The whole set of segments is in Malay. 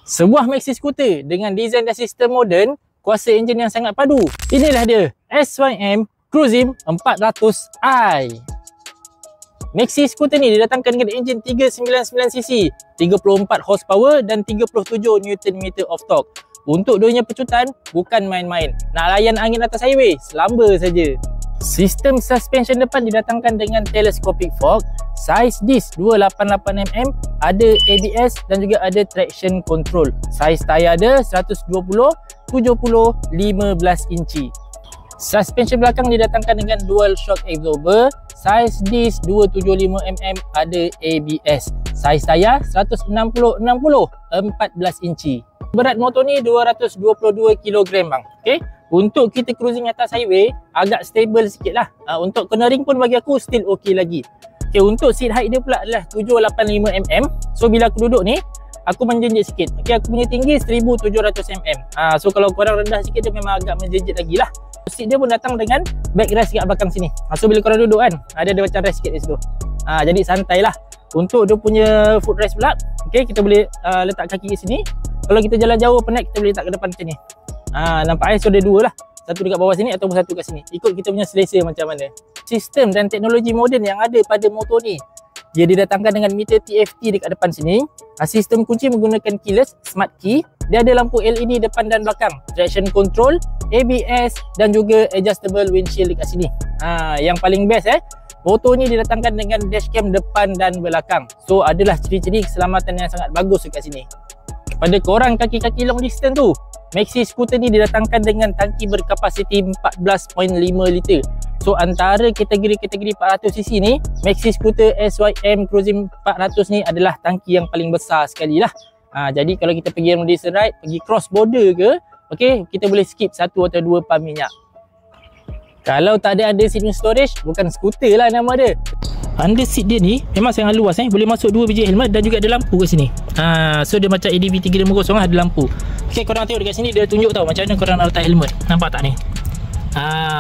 Sebuah maxi skuter dengan desain dan sistem moden, kuasa enjin yang sangat padu. Inilah dia, SYM Cruisim 400i. Maxi skuter ni didatangkan dengan enjin 399cc, 34 horsepower dan 37 Nm of torque. Untuk dunia pecutan, bukan main-main. Nak layan angin atas highway, selamba saja. Sistem suspension depan didatangkan dengan telescopic fork, saiz disc 288mm, ada ABS dan juga ada traction control. Saiz tayar ada 120, 70, 15 inci. Suspension belakang didatangkan dengan dual shock absorber, saiz disc 275mm, ada ABS. Saiz tayar 160, 60, 14 inci. Berat motor ni 222 kg bang. Okey. Untuk kita cruising atas highway agak stable sikit lah. Untuk cornering pun bagi aku still okey lagi. Okay, untuk seat height dia pula adalah 785mm. So bila aku duduk ni, aku menjenjit sikit. Okay, aku punya tinggi 1700mm. So kalau korang rendah sikit dia memang agak menjenjit lagi lah. Seat dia pun datang dengan backrest kat belakang sini. So bila korang duduk kan, ada macam rest sikit di situ. Jadi santai lah. Untuk dia punya footrest pula, okay, kita boleh letak kaki di sini. Kalau kita jalan jauh penat, kita boleh letak ke depan macam ni. Nampak so ada dua lah. Satu dekat bawah sini ataupun satu kat sini. Ikut kita punya selesa macam mana. Sistem dan teknologi moden yang ada pada motor ni, dia didatangkan dengan meter TFT dekat depan sini. Sistem kunci menggunakan keyless smart key. Dia ada lampu LED depan dan belakang, traction control, ABS dan juga adjustable windshield dekat sini. Yang paling best motor ni didatangkan dengan dashcam depan dan belakang. So adalah ciri-ciri keselamatan yang sangat bagus dekat sini. Pada korang kaki-kaki long distance tu, maxi skuter ni didatangkan dengan tangki berkapasiti 14.5 liter. So antara kategori-kategori 400cc ni, maxi skuter SYM Cruisim 400 ni adalah tangki yang paling besar sekali lah. Jadi kalau kita pergi long distance ride, pergi cross border ke, okay, kita boleh skip satu atau dua pam minyak. Kalau tak ada under seat storage, bukan skuter lah nama dia. Under seat dia ni memang sangat luas, boleh masuk 2 biji helmet dan juga ada lampu kat sini. So dia macam ADV 350 lah, ada lampu. Okay, korang tengok dekat sini dia tunjuk tau macam mana korang nak letak helmet. Nampak tak ni?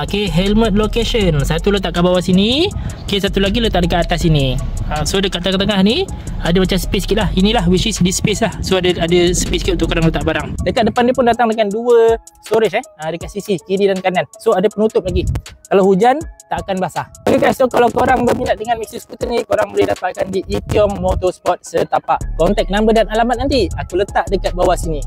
Okay, helmet location. Satu letak kat bawah sini. Okay, satu lagi letak dekat atas sini. So dekat tengah-tengah ni ada macam space sikit lah. Inilah which is this space lah. So ada space sikit untuk korang letak barang. Dekat depan dia pun datang dengan dua storage dekat sisi kiri dan kanan. So ada penutup lagi. Kalau hujan tak akan basah. Okay guys, so kalau korang berminat dengan maxi skuter ni, korang boleh dapatkan di Ikeom Motorsport Setapak. Kontak nombor dan alamat nanti aku letak dekat bawah sini.